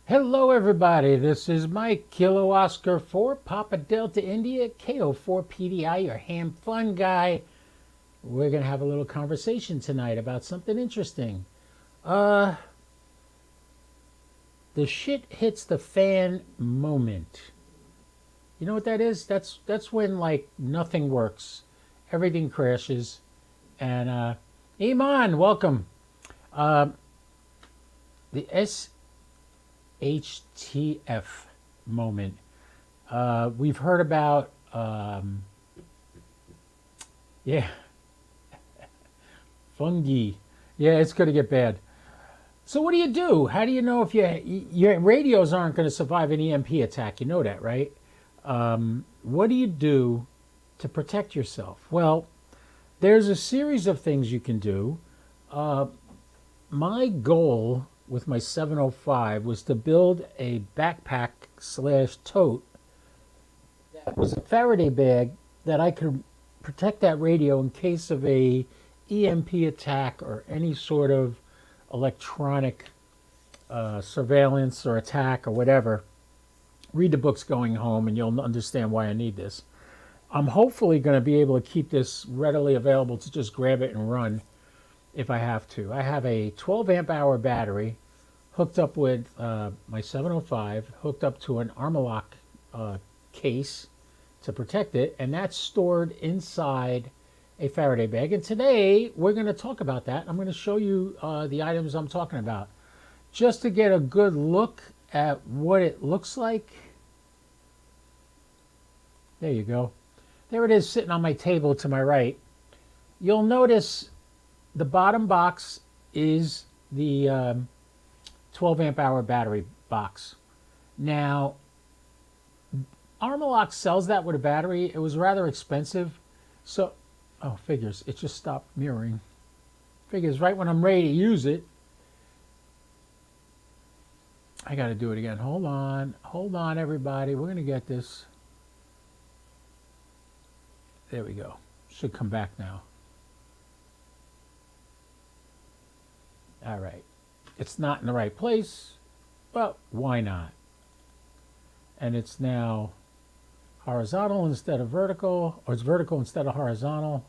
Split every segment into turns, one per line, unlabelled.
Hello, everybody. This is Mike, Kilo Oscar 4, Papa Delta India, KO4PDI, your ham fun guy. We're going to have a little conversation tonight about something interesting. Uh, the shit hits the fan moment. You know what that is? That's when like nothing works, everything crashes, and Iman, welcome. Uh, the HTF moment. We've heard about, yeah, fungi. Yeah, it's going to get bad. So what do you do? How do you know if your radios aren't going to survive an EMP attack? You know that, right? What do you do to protect yourself? Well, there's a series of things you can do. Uh, my goal with my 705 was to build a backpack slash tote that was a Faraday bag that I could protect that radio in case of a EMP attack or any sort of electronic surveillance or attack or whatever. Read the books going home and you'll understand why I need this. I'm hopefully going to be able to keep this readily available to just grab it and run if I have to. I have a 12 amp hour battery hooked up with my 705, hooked up to an Armoloq case to protect it, and that's stored inside a Faraday bag. And today we're going to talk about that. I'm going to show you the items I'm talking about just to get a good look at what it looks like. There you go. There it is sitting on my table to my right. You'll notice the bottom box is the 12 amp hour battery box. Now, Armoloq sells that with a battery. It was rather expensive. So, oh, figures, it just stopped mirroring. Figures right when I'm ready to use it. I got to do it again. Hold on, everybody. We're going to get this. There we go. Should come back now. All right. It's not in the right place, but why not? And it's now horizontal instead of vertical, or it's vertical instead of horizontal.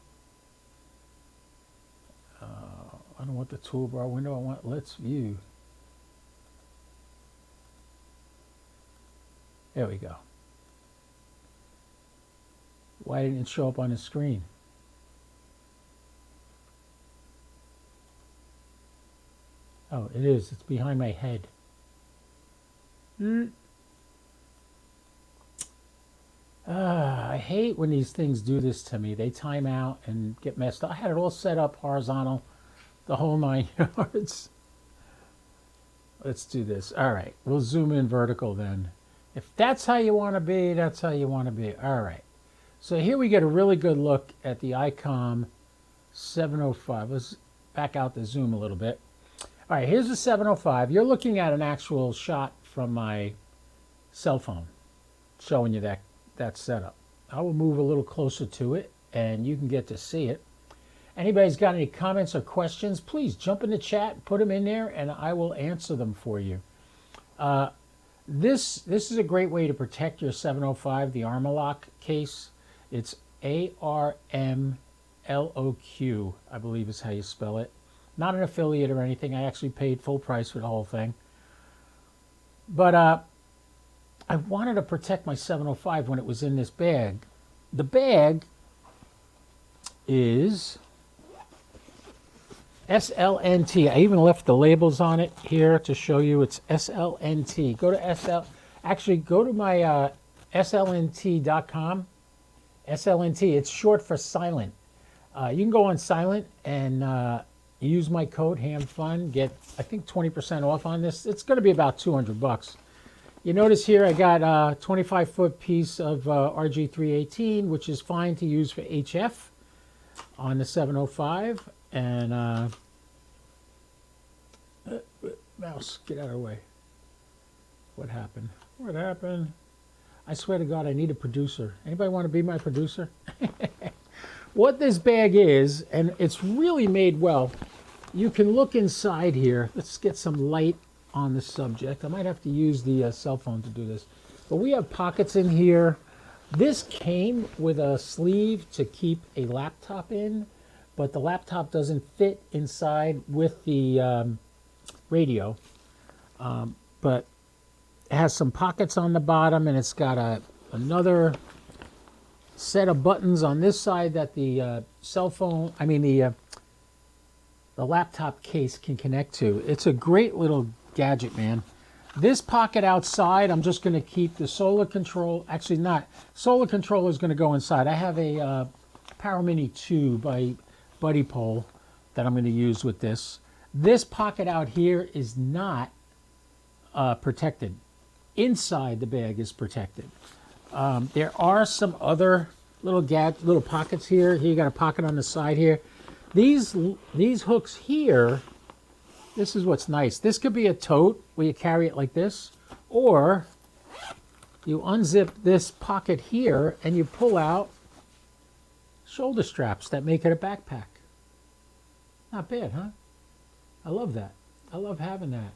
I don't want the toolbar window. I want let's view. There we go. Why didn't it show up on the screen? Oh, it is. It's behind my head. I hate when these things do this to me. They time out and get messed up. I had it all set up horizontal, the whole 9 yards. Let's do this. All right. We'll zoom in vertical then. If that's how you want to be, that's how you want to be. All right. So here we get a really good look at the ICOM 705. Let's back out the zoom a little bit. All right, here's the 705. You're looking at an actual shot from my cell phone showing you that setup. I will move a little closer to it and you can get to see it. Anybody's got any comments or questions, please jump in the chat, put them in there, and I will answer them for you. This is a great way to protect your 705, the Armoloq case. It's ARMLOQ, I believe is how you spell it. Not an affiliate or anything. I actually paid full price for the whole thing. But I wanted to protect my 705 when it was in this bag. The bag is SLNT. I even left the labels on it here to show you it's SLNT. Go to go to my slnt.com. SLNT, it's short for silent. You can go on silent and use my code HAMFUN, get I think 20% off on this. It's going to be about 200 bucks. You notice here I got a 25-foot piece of RG318, which is fine to use for HF on the 705. And mouse, get out of the way. What happened? What happened? I swear to God, I need a producer. Anybody want to be my producer? What this bag is, and it's really made well, you can look inside here. Let's get some light on the subject. I might have to use the cell phone to do this. But we have pockets in here. This came with a sleeve to keep a laptop in, but the laptop doesn't fit inside with the radio. But it has some pockets on the bottom, and it's got another set of buttons on this side that the the laptop case can connect to. It's a great little gadget, man. This pocket outside, I'm just going to keep the solar control. Actually, not. Solar control is going to go inside. I have a Power Mini 2 by Buddy Pole that I'm going to use with this. This pocket out here is not protected. Inside the bag is protected. There are some other little pockets here. Here you got a pocket on the side here. These hooks here, this is what's nice. This could be a tote where you carry it like this, or you unzip this pocket here and you pull out shoulder straps that make it a backpack. Not bad, huh? I love that. I love having that.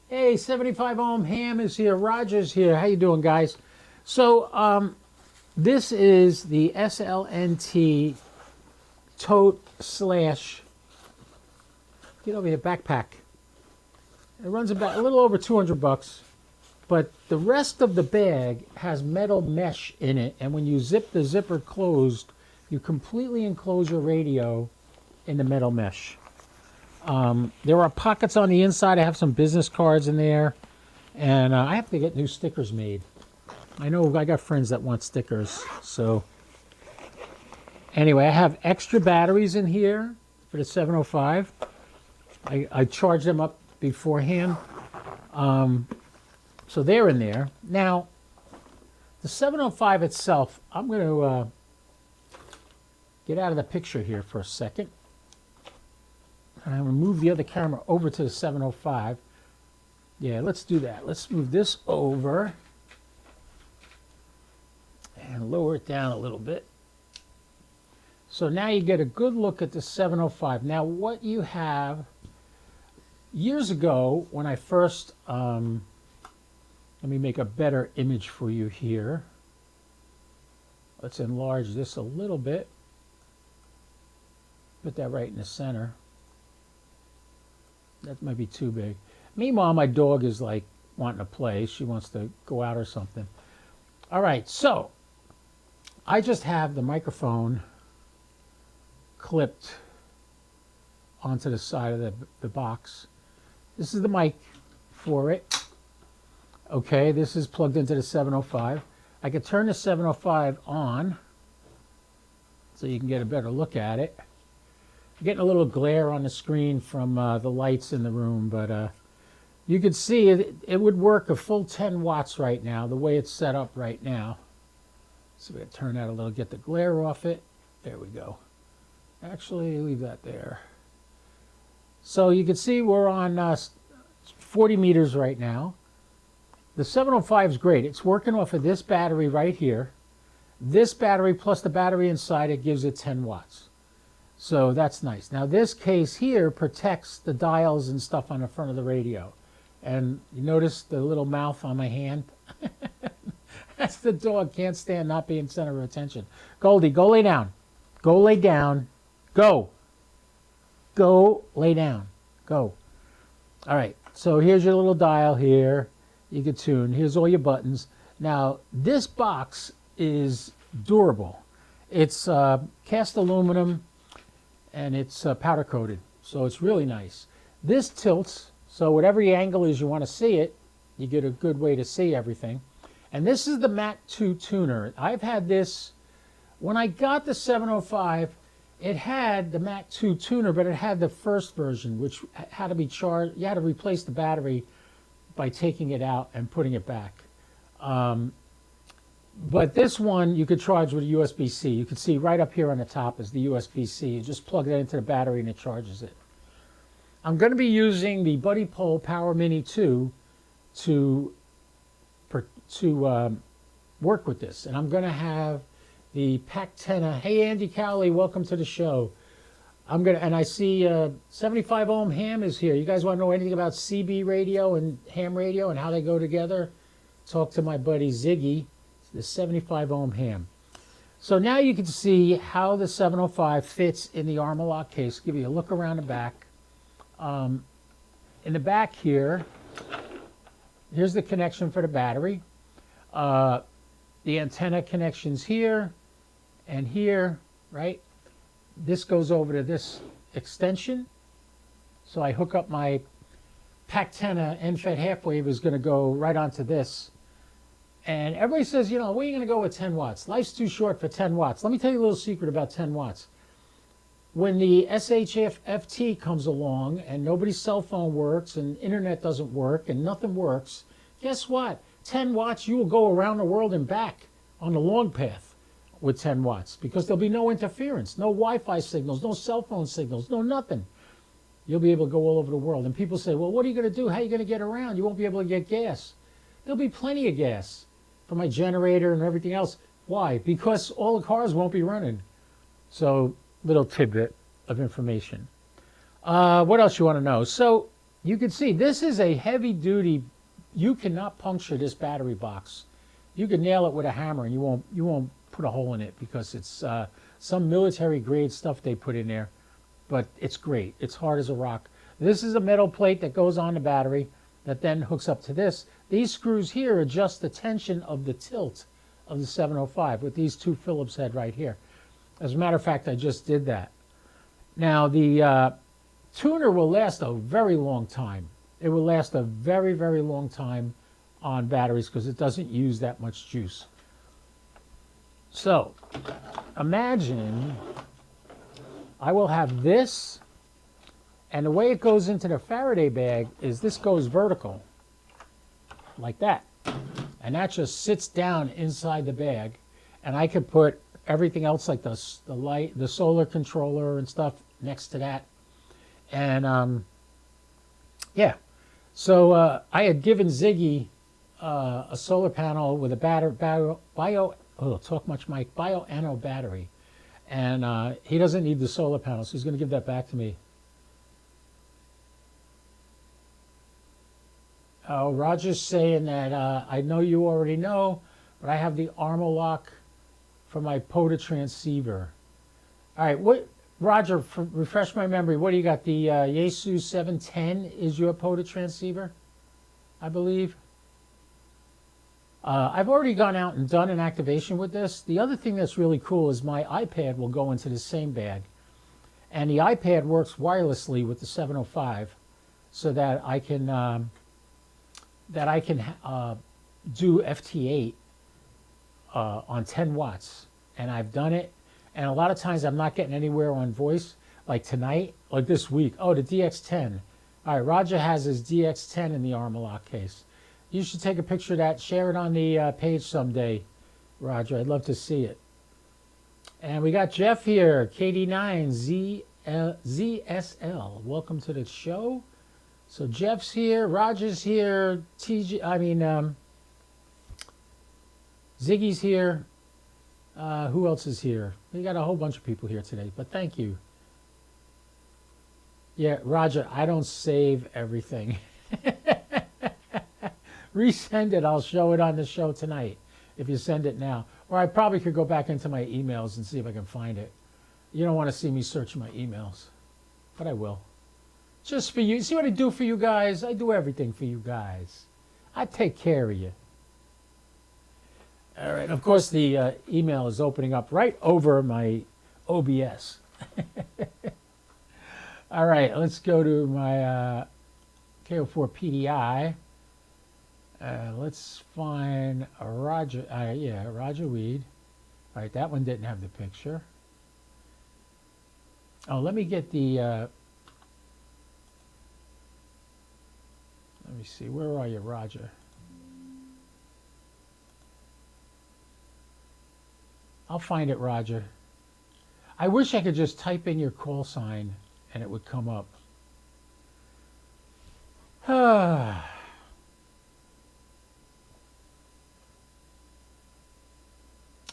Hey, 75 ohm ham is here. Roger's here. How you doing, guys? So this is the SLNT tote slash, get over here, backpack. It runs about a little over 200 bucks, but the rest of the bag has metal mesh in it, and when you zip the zipper closed, you completely enclose your radio in the metal mesh. There are pockets on the inside. I have some business cards in there, and I have to get new stickers made. I know I got friends that want stickers, so anyway, I have extra batteries in here for the 705. I charge them up beforehand. So they're in there. Now, the 705 itself, I'm going to get out of the picture here for a second. I'm going to move the other camera over to the 705. Yeah, let's do that. Let's move this over and lower it down a little bit. So now you get a good look at the 705. Now what you have, years ago when I first, let me make a better image for you here. Let's enlarge this a little bit. Put that right in the center. That might be too big. Meanwhile, my dog is like wanting to play. She wants to go out or something. All right, so I just have the microphone clipped onto the side of the box. This is the mic for it. Okay, this is plugged into the 705. I could turn the 705 on so you can get a better look at it. I'm getting a little glare on the screen from the lights in the room, but you can see it would work a full 10 watts right now, the way it's set up right now. So we're going to turn that a little, get the glare off it. There we go. Actually, leave that there. So you can see we're on 40 meters right now. The 705 is great. It's working off of this battery right here. This battery plus the battery inside it gives it 10 watts. So that's nice. Now this case here protects the dials and stuff on the front of the radio. And you notice the little mouth on my hand? That's the dog. Can't stand not being center of attention. Goldie, go lay down. Go lay down. Go. Go lay down. Go. All right. So here's your little dial here. You can tune. Here's all your buttons. Now, this box is durable. It's cast aluminum and it's powder coated. So it's really nice. This tilts. So whatever the angle is you want to see it, you get a good way to see everything. And this is the Mat 2 tuner. I've had this, when I got the 705, it had the Mat 2 tuner, but it had the first version, which had to be charged. You had to replace the battery by taking it out and putting it back. But this one you could charge with a USB-C. You can see right up here on the top is the USB-C. You just plug that into the battery and it charges it. I'm going to be using the Buddy Pole Power Mini 2 to work with this. And I'm going to have the Pactena. Hey, Andy Cowley, welcome to the show. And I see 75 ohm ham is here. You guys want to know anything about CB radio and ham radio and how they go together? Talk to my buddy Ziggy, the 75 ohm ham. So now you can see how the 705 fits in the Armoloq case. Give you a look around the back. In the back here, here's the connection for the battery. The antenna connection's here and here, right? This goes over to this extension. So I hook up my Pac-10 end-fed half-wave is going to go right onto this. And everybody says, you know, where are you going to go with 10 watts? Life's too short for 10 watts. Let me tell you a little secret about 10 watts. When the SHFT comes along and nobody's cell phone works and internet doesn't work and nothing works, guess what? 10 watts, you will go around the world and back on the long path with 10 watts because there'll be no interference, no Wi-Fi signals, no cell phone signals, no nothing. You'll be able to go all over the world. And people say, well, what are you going to do? How are you going to get around? You won't be able to get gas. There'll be plenty of gas for my generator and everything else. Why? Because all the cars won't be running. So, little tidbit of information. What else you want to know? So, you can see this is a heavy duty. You cannot puncture this battery box. You can nail it with a hammer and you won't put a hole in it because it's some military grade stuff they put in there. But it's great. It's hard as a rock. This is a metal plate that goes on the battery that then hooks up to this. These screws here adjust the tension of the tilt of the 705 with these two Phillips head right here. As a matter of fact, I just did that. Now, the tuner will last a very long time. It will last a very, very long time on batteries because it doesn't use that much juice. So, imagine I will have this, and the way it goes into the Faraday bag is this goes vertical, like that. And that just sits down inside the bag, and I could put everything else like the light, the solar controller and stuff next to that. And yeah, so I had given Ziggy a solar panel with a bio-anode battery. And he doesn't need the solar panel, so he's going to give that back to me. Oh, Roger's saying that I know you already know, but I have the Armoloq for my POTA transceiver. All right, what, Roger, refresh my memory. What do you got? The Yaesu 710 is your POTA transceiver, I believe. I've already gone out and done an activation with this. The other thing that's really cool is my iPad will go into the same bag. And the iPad works wirelessly with the 705 so that I can do FT8 on 10 watts. And I've done it. And a lot of times I'm not getting anywhere on voice, like tonight, like this week. Oh, the DX10. All right, Roger has his DX10 in the Armoloq case. You should take a picture of that, share it on the page someday, Roger. I'd love to see it. And we got Jeff here, KD9ZSL. Welcome to the show. So Jeff's here, Roger's here, Ziggy's here. Who else is here? We got a whole bunch of people here today, but thank you. Yeah, Roger, I don't save everything. Resend it. I'll show it on the show tonight if you send it now. Or I probably could go back into my emails and see if I can find it. You don't want to see me search my emails, but I will. Just for you. See what I do for you guys? I do everything for you guys. I take care of you. All right. Of course, the email is opening up right over my OBS. All right. Let's go to my KO4 PDI. Let's find Roger. Yeah, Roger Weed. All right, that one didn't have the picture. Oh, let me get the. Let me see. Where are you, Roger? I'll find it, Roger. I wish I could just type in your call sign and it would come up.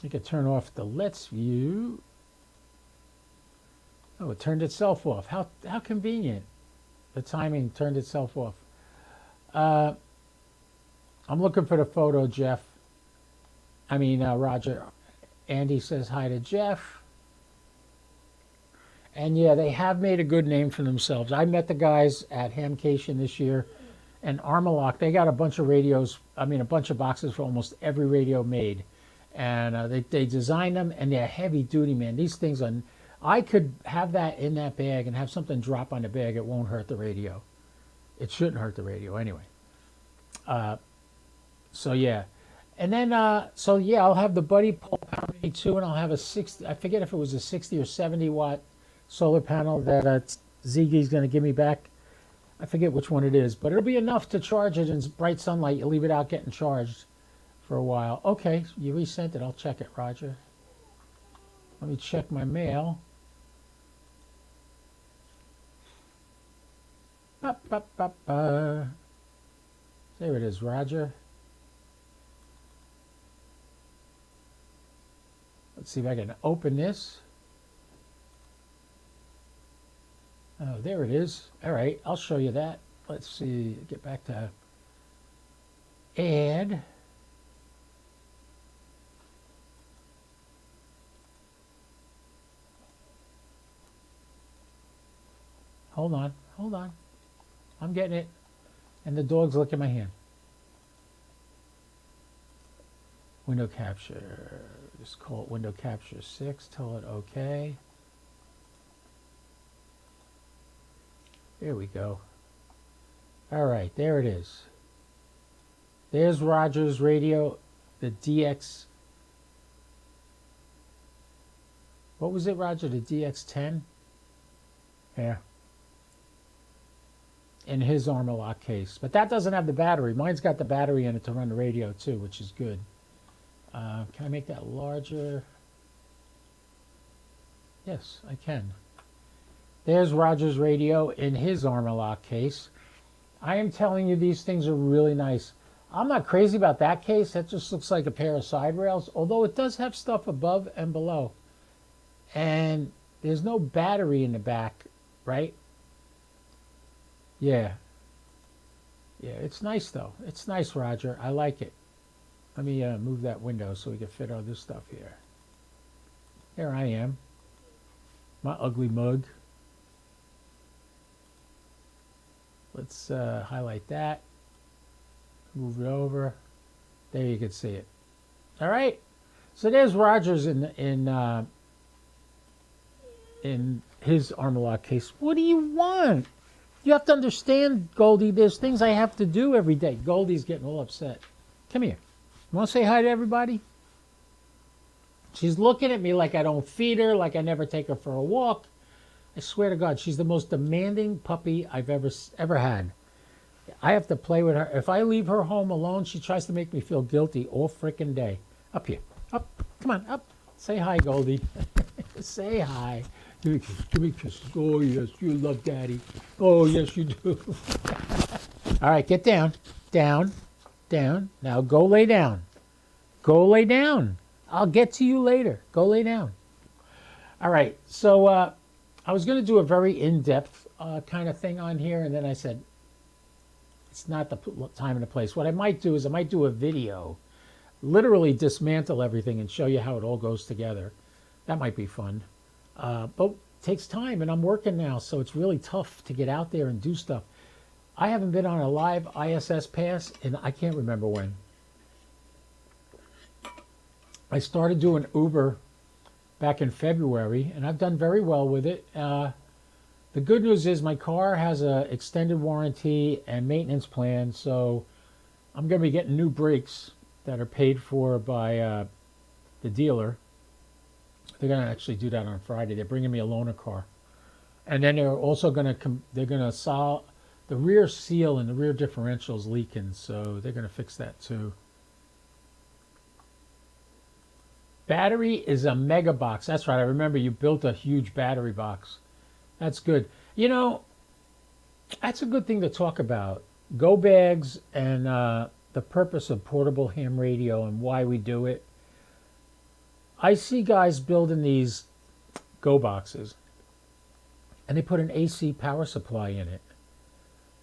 You could turn off the Let's View. Oh, it turned itself off. How convenient. The timing turned itself off. Uh, I'm looking for the photo, Jeff. Roger. Andy says hi to Jeff. And yeah, they have made a good name for themselves. I met the guys at Hamcation this year, and Armoloq. They got a bunch of radios. A bunch of boxes for almost every radio made, and they designed them, and they're heavy duty, man. These things are. I could have that in that bag and have something drop on the bag. It won't hurt the radio. It shouldn't hurt the radio anyway. So yeah, and then I'll have the Buddy Pole Power Mini 2, and I'll have a 60. I forget if it was a 60 or 70 watt solar panel that Ziggy's going to give me back. I forget which one it is, but it'll be enough to charge it in bright sunlight. You leave it out getting charged for a while. Okay, you resent it. I'll check it, Roger. Let me check my mail. There it is, Roger. Let's see if I can open this. Oh, there it is. All right, I'll show you that. Let's see, get back to add. Hold on. I'm getting it. And the dog's licking my hand. Window capture. Just call it window capture 6. Tell it okay. There we go. All right, there it is. There's Roger's radio, the DX. What was it, Roger? The DX10? Yeah. In his Armoloq case. But that doesn't have the battery. Mine's got the battery in it to run the radio too, which is good. Can I make that larger? Yes, I can. There's Roger's radio in his Armoloq case. I am telling you, these things are really nice. I'm not crazy about that case. That just looks like a pair of side rails, although it does have stuff above and below. And there's no battery in the back, right? Yeah. Yeah, it's nice though. It's nice, Roger. I like it. Let me move that window so we can fit all this stuff here. There I am. My ugly mug. Let's highlight that. Move it over. There you can see it. All right. So there's Rogers in his Armoloq case. What do you want? You have to understand, Goldie, there's things I have to do every day. Goldie's getting all upset. Come here. You want to say hi to everybody? She's looking at me like I don't feed her, like I never take her for a walk. I swear to God, she's the most demanding puppy I've ever had. I have to play with her. If I leave her home alone, she tries to make me feel guilty all freaking day. Up here. Up. Come on, up. Say hi, Goldie. Say hi. Give me kisses. Oh, yes, you love Daddy. Oh, yes, you do. All right, get down. Down. Down. Now go lay down. Go lay down. I'll get to you later. Go lay down. All right, so I was going to do a very in-depth kind of thing on here, and then I said, it's not the time and the place. What I might do is I might do a video, literally dismantle everything and show you how it all goes together. That might be fun. But it takes time, and I'm working now, so it's really tough to get out there and do stuff. I haven't been on a live ISS pass, and I can't remember when. I started doing Uber back in February, and I've done very well with it. The good news is my car has an extended warranty and maintenance plan, so I'm going to be getting new brakes that are paid for by the dealer. They're going to actually do that on Friday. They're bringing me a loaner car. And then they're also going to solve the rear seal and the rear differential's leaking, so they're going to fix that too. Battery is a mega box. That's right. I remember you built a huge battery box. That's good. You know, that's a good thing to talk about. Go bags and the purpose of portable ham radio and why we do it. I see guys building these go boxes, and they put an AC power supply in it.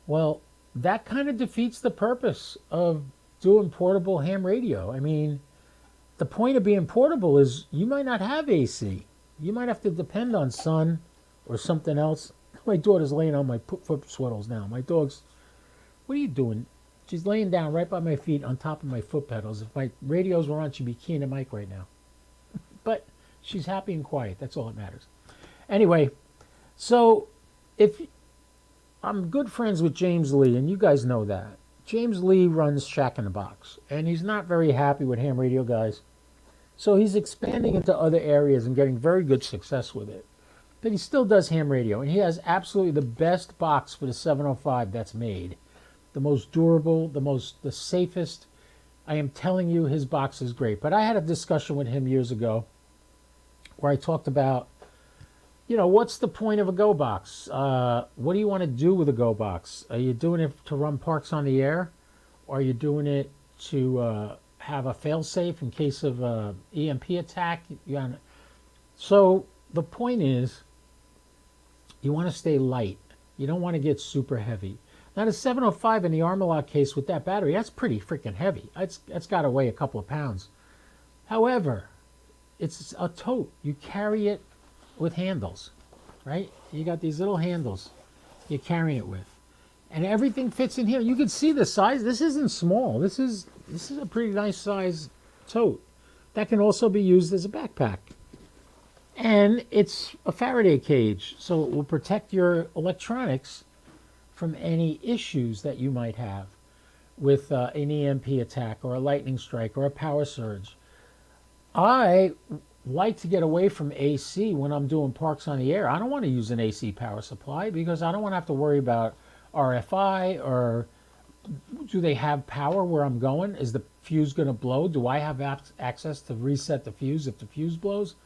Well, that kind of defeats the purpose of doing portable ham radio. I mean, the point of being portable is you might not have AC. You might have to depend on sun or something else. My daughter's laying on my foot swiddles now. My dog's, what are you doing? She's laying down right by my feet on top of my foot pedals. If my radios were on, she'd be keying the mic right now. But she's happy and quiet. That's all that matters. Anyway, so if I'm good friends with James Lee, and you guys know that. James Lee runs Shack in the Box, and he's not very happy with ham radio guys. So he's expanding into other areas and getting very good success with it. But he still does ham radio, and he has absolutely the best box for the 705 that's made. The most durable, the safest. I am telling you, his box is great. But I had a discussion with him years ago where I talked about, what's the point of a Go box? What do you want to do with a Go box? Are you doing it to run parks on the air? Or are you doing it to have a fail-safe in case of EMP attack? So the point is, you want to stay light. You don't want to get super heavy. Now the 705 in the Armoloq case with that battery, that's pretty freaking heavy. That's got to weigh a couple of pounds. However, it's a tote. You carry it with handles, right? You got these little handles you're carrying it with. And everything fits in here. You can see the size. This isn't small. This is a pretty nice size tote. That can also be used as a backpack. And it's a Faraday cage, so it will protect your electronics from any issues that you might have with an EMP attack or a lightning strike or a power surge. I like to get away from AC when I'm doing parks on the air. I don't want to use an AC power supply because I don't want to have to worry about RFI or do they have power where I'm going? Is the fuse going to blow? Do I have access to reset the fuse if the fuse blows?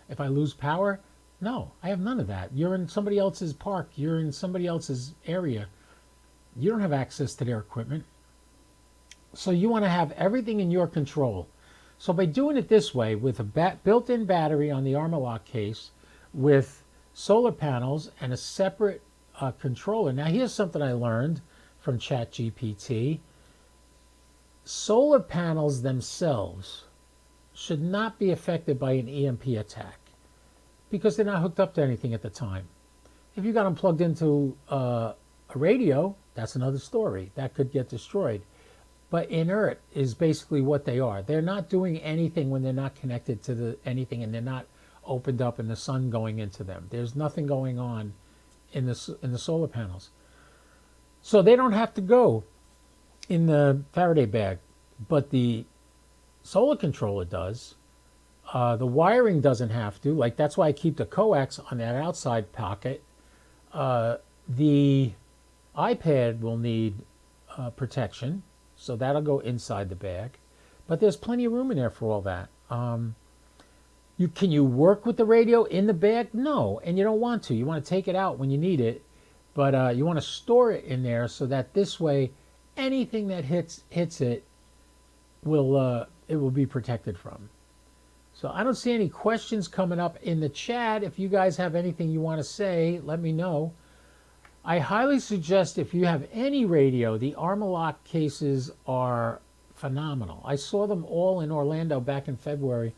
If I lose power? No, I have none of that. You're in somebody else's park. You're in somebody else's area. You don't have access to their equipment. So you want to have everything in your control. So by doing it this way, with a built-in battery on the Armoloq case, with solar panels and a separate controller. Now here's something I learned from ChatGPT. Solar panels themselves should not be affected by an EMP attack because they're not hooked up to anything at the time. If you got them plugged into a radio, that's another story. That could get destroyed. But inert is basically what they are. They're not doing anything when they're not connected to anything and they're not opened up and the sun going into them. There's nothing going on in the solar panels. So they don't have to go in the Faraday bag, but the solar controller does. The wiring doesn't have to. Like, that's why I keep the coax on that outside pocket. The iPad will need protection, so that'll go inside the bag. But there's plenty of room in there for all that. Can you work with the radio in the bag? No, and you don't want to. You want to take it out when you need it, but you want to store it in there so that this way, anything that hits it will be protected from. So I don't see any questions coming up in the chat. If you guys have anything you want to say, let me know. I highly suggest if you have any radio, the Armoloq cases are phenomenal. I saw them all in Orlando back in February,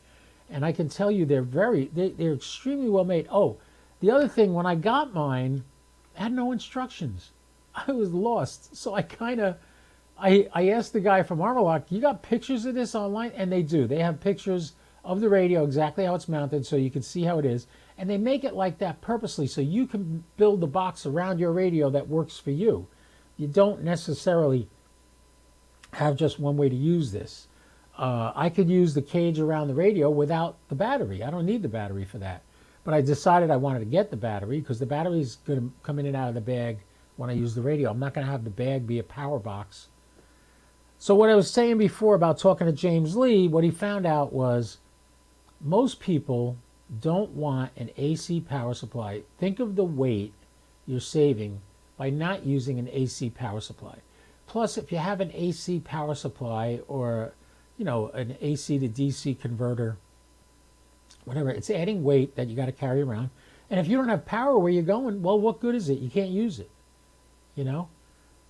and I can tell you they're extremely well made. Oh, the other thing, when I got mine, I had no instructions. I was lost. So I asked the guy from Armoloq, you got pictures of this online? And they do. They have pictures of the radio, exactly how it's mounted, so you can see how it is. And they make it like that purposely so you can build the box around your radio that works for you. You don't necessarily have just one way to use this. I could use the cage around the radio without the battery. I don't need the battery for that. But I decided I wanted to get the battery because the battery is going to come in and out of the bag when I use the radio. I'm not going to have the bag be a power box. So what I was saying before about talking to James Lee, what he found out was most people don't want an AC power supply. Think of the weight you're saving by not using an AC power supply. Plus, if you have an AC power supply or, an AC to DC converter, whatever, it's adding weight that you got to carry around. And if you don't have power where you're going, well, what good is it? You can't use it, you know?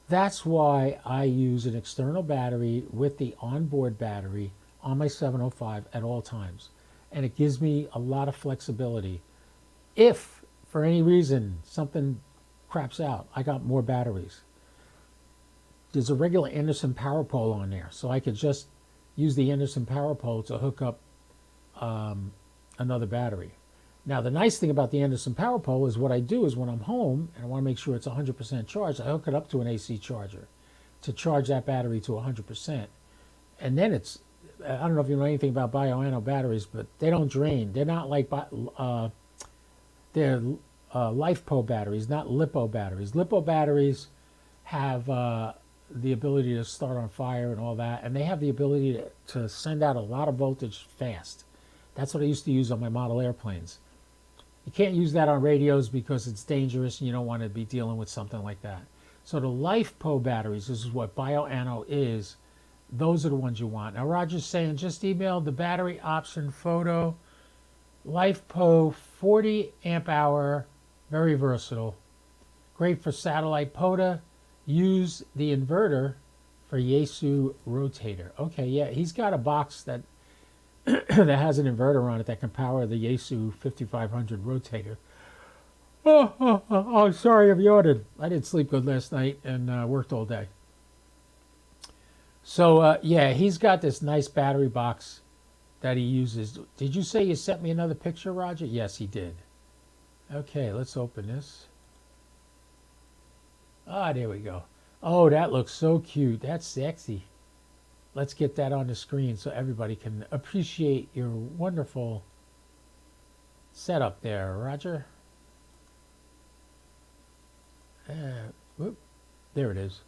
That's why I use an external battery with the onboard battery on my 705 at all times. And it gives me a lot of flexibility. If, for any reason, something craps out, I got more batteries. There's a regular Anderson power pole on there, so I could just use the Anderson power pole to hook up another battery. Now, the nice thing about the Anderson power pole is what I do is when I'm home and I want to make sure it's 100% charged, I hook it up to an AC charger to charge that battery to 100%. And then it's, I don't know if you know anything about bioano batteries, but they don't drain. They're not like, they're LiFePO batteries, not LiPo batteries. LiPo batteries have the ability to start on fire and all that, and they have the ability to send out a lot of voltage fast. That's what I used to use on my model airplanes. You can't use that on radios because it's dangerous and you don't want to be dealing with something like that. So the LiFePO batteries, this is what bioano is, those are the ones you want. Now Roger's saying just email the battery option photo. LiFePO 40 amp hour, very versatile. Great for satellite POTA. Use the inverter for Yaesu rotator. Okay, yeah, he's got a box that that has an inverter on it that can power the Yaesu 5500 rotator. Oh, sorry, I've yawned. I didn't sleep good last night and worked all day. So, yeah, he's got this nice battery box that he uses. Did you say you sent me another picture, Roger? Yes, he did. Okay, let's open this. Ah, there we go. Oh, that looks so cute. That's sexy. Let's get that on the screen so everybody can appreciate your wonderful setup there, Roger. Whoop, there it is.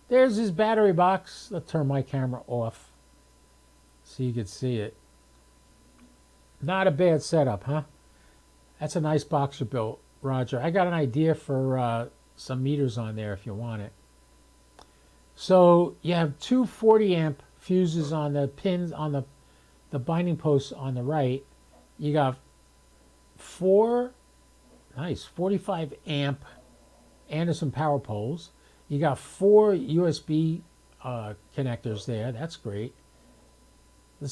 There's his battery box. Let's turn my camera off so you can see it. Not a bad setup, huh? That's a nice box you built, Roger. I got an idea for some meters on there if you want it. So you have two 40 amp fuses on the pins on the binding posts on the right. You got four nice 45 amp Anderson power poles. You got four USB connectors there. That's great.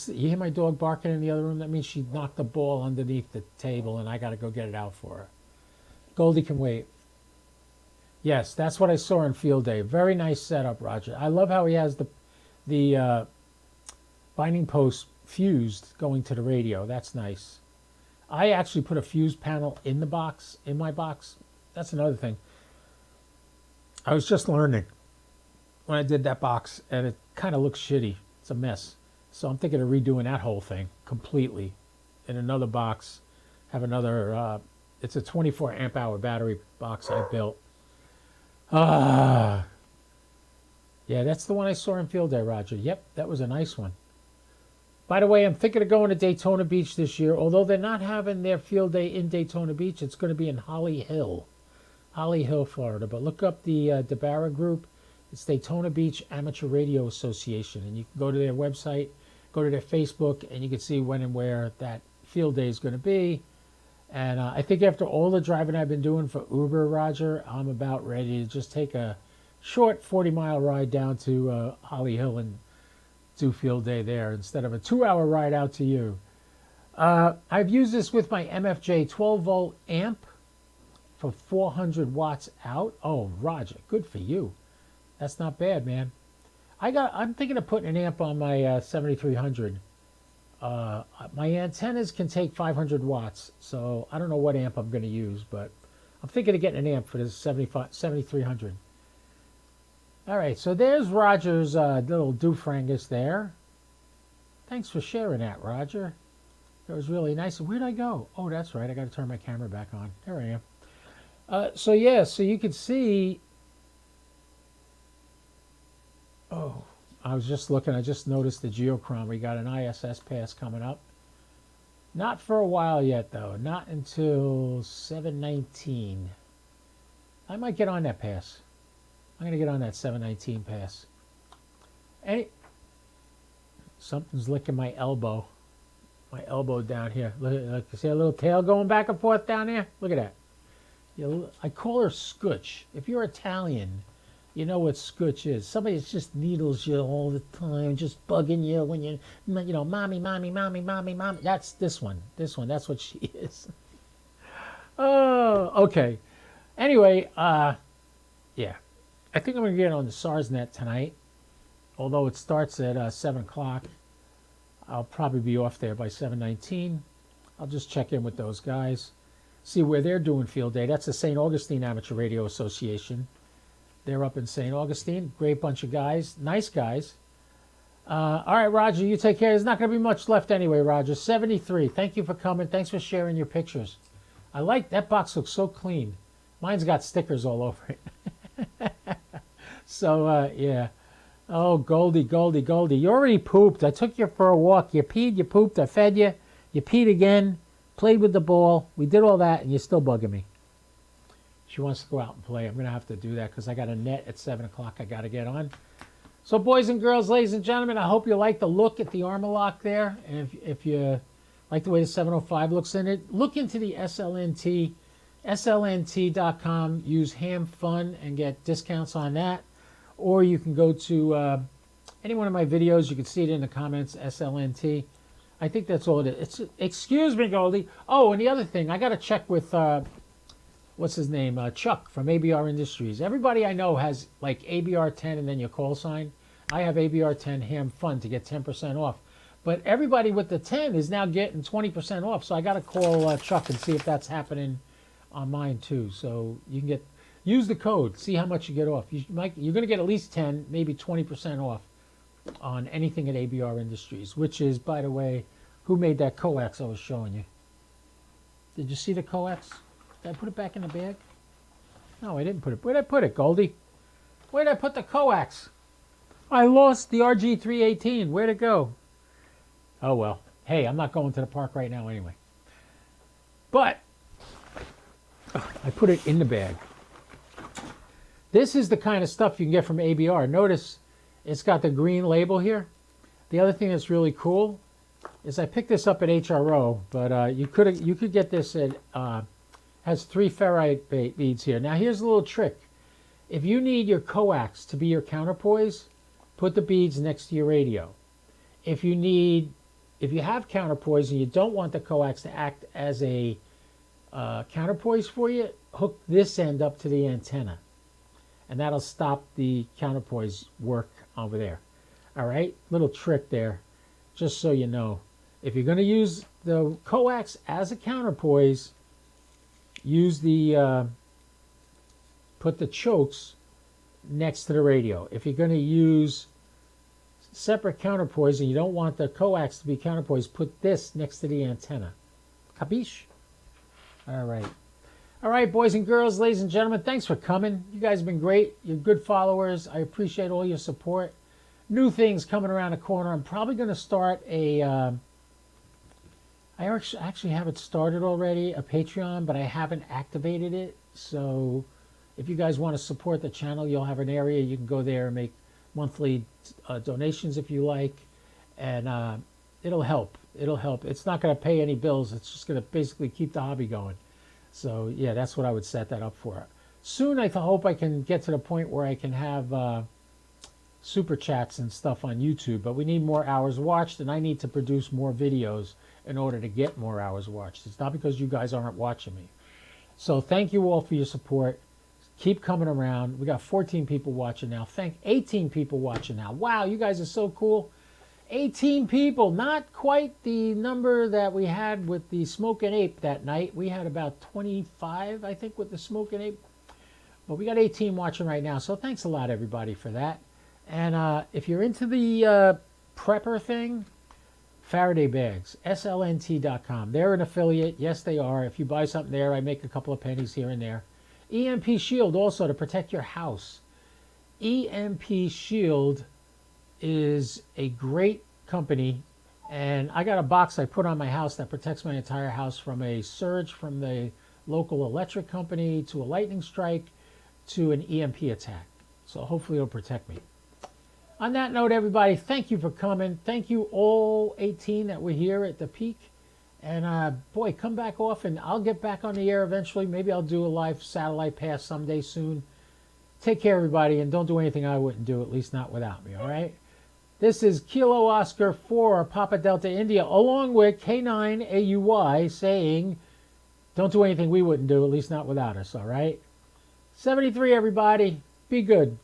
You hear my dog barking in the other room? That means she knocked the ball underneath the table and I got to go get it out for her. Goldie can wait. Yes, that's what I saw in field day. Very nice setup, Roger. I love how he has the binding post fused going to the radio. That's nice. I actually put a fuse panel in the box, in my box. That's another thing. I was just learning when I did that box, and it kind of looks shitty. It's a mess. So I'm thinking of redoing that whole thing completely in another box. Have another, it's a 24 amp hour battery box I built. Yeah, that's the one I saw in field day, Roger. Yep, that was a nice one. By the way, I'm thinking of going to Daytona Beach this year. Although they're not having their field day in Daytona Beach, it's going to be in Holly Hill, Florida. But look up the DeBarra group. It's Daytona Beach Amateur Radio Association. And you can go to their website, go to their Facebook, and you can see when and where that field day is going to be. And I think after all the driving I've been doing for Uber, Roger, I'm about ready to just take a short 40-mile ride down to Holly Hill and do field day there instead of a 2-hour ride out to you. I've used this with my MFJ 12-volt amp for 400 watts out. Oh, Roger, good for you. That's not bad, man. I'm thinking of putting an amp on my 7300. My antennas can take 500 watts, so I don't know what amp I'm going to use, but I'm thinking of getting an amp for this 7300. All right, so there's Roger's little doofrangus there. Thanks for sharing that, Roger. That was really nice. Where'd I go? Oh, that's right. I got to turn my camera back on. There I am. So yeah, so you can see. Oh, I was just looking. I just noticed the geochron. We got an ISS pass coming up. Not for a while yet, though. Not until 719. I might get on that pass. I'm going to get on that 719 pass. Something's licking my elbow. my elbow down here. Look, see a little tail going back and forth down there? Look at that. I call her Scooch. If you're Italian, you know what Scooch is. Somebody that just needles you all the time, just bugging you when you know, mommy, mommy, mommy, mommy, mommy. That's this one. This one, that's what she is. Oh, okay. Anyway, yeah. I think I'm going to get on the SarsNet tonight. Although it starts at 7 o'clock. I'll probably be off there by 7:19. I'll just check in with those guys. See where they're doing field day. That's the St. Augustine Amateur Radio Association. They're up in St. Augustine. Great bunch of guys. Nice guys. All right, Roger, you take care. There's not going to be much left anyway, Roger. 73. Thank you for coming. Thanks for sharing your pictures. I like that box. Looks so clean. Mine's got stickers all over it. So, yeah. Oh, Goldie, Goldie, Goldie. You already pooped. I took you for a walk. You peed, you pooped, I fed you. You peed again, played with the ball. We did all that, and you're still bugging me. She wants to go out and play. I'm going to have to do that because I got a net at 7 o'clock I got to get on. So, boys and girls, ladies and gentlemen, I hope you like the look at the Armoloq there. And if you like the way the 705 looks in it, look into the SLNT, slnt.com. Use Ham Fun and get discounts on that. Or you can go to any one of my videos. You can see it in the comments, SLNT. I think that's all it is. Excuse me, Goldie. Oh, and the other thing, I got to check with, what's his name? Chuck from ABR Industries. Everybody I know has like ABR 10 and then your call sign. I have ABR 10 Ham Fun to get 10% off. But everybody with the 10 is now getting 20% off. So I got to call Chuck and see if that's happening on mine too. So you can use the code, see how much you get off. You're going to get at least 10, maybe 20% off on anything at ABR Industries, which is, by the way, who made that coax I was showing you? Did you see the coax? Did I put it back in the bag? No, I didn't put it. Where'd I put it, Goldie? Where'd I put the coax? I lost the RG318. Where'd it go? Oh, well. Hey, I'm not going to the park right now anyway. But I put it in the bag. This is the kind of stuff you can get from ABR. Notice it's got the green label here. The other thing that's really cool is I picked this up at HRO, but you could get this at has 3 ferrite beads here. Now here's a little trick. If you need your coax to be your counterpoise, put the beads next to your radio. If you have counterpoise and you don't want the coax to act as a counterpoise for you, hook this end up to the antenna. And that'll stop the counterpoise work over there. All right, little trick there, just so you know. If you're going to use the coax as a counterpoise, use put the chokes next to the radio. If you're going to use separate counterpoise and you don't want the coax to be counterpoise, put this next to the antenna. Capiche? All right. All right, boys and girls, ladies and gentlemen, thanks for coming. You guys have been great. You're good followers. I appreciate all your support. New things coming around the corner. I'm probably going to start I actually have it started already, a Patreon, but I haven't activated it. So if you guys want to support the channel, you'll have an area. You can go there and make monthly donations if you like. And it'll help. It'll help. It's not going to pay any bills. It's just going to basically keep the hobby going. So, yeah, that's what I would set that up for. Soon, I hope I can get to the point where I can have super chats and stuff on YouTube. But we need more hours watched, and I need to produce more videos in order to get more hours watched. It's not because you guys aren't watching me. So, thank you all for your support. Keep coming around. We got 14 people watching now. 18 people watching now. Wow, you guys are so cool. 18 people, not quite the number that we had with the Smokin' Ape that night. We had about 25, I think, with the Smokin' Ape. But we got 18 watching right now, so thanks a lot, everybody, for that. And if you're into the prepper thing, Faraday Bags, slnt.com. They're an affiliate. Yes, they are. If you buy something there, I make a couple of pennies here and there. EMP Shield, also, to protect your house. EMP Shield is a great company, and I got a box I put on my house that protects my entire house from a surge from the local electric company to a lightning strike to an EMP attack. So hopefully it'll protect me. On that note, everybody, thank you for coming. Thank you all 18 that were here at the peak. And boy, come back often. I'll get back on the air eventually. Maybe I'll do a live satellite pass someday soon. Take care, everybody, and don't do anything I wouldn't do, at least not without me, all right? This is Kilo Oscar 4, Papa Delta India, along with K9AUY saying, don't do anything we wouldn't do, at least not without us, all right? 73, everybody. Be good.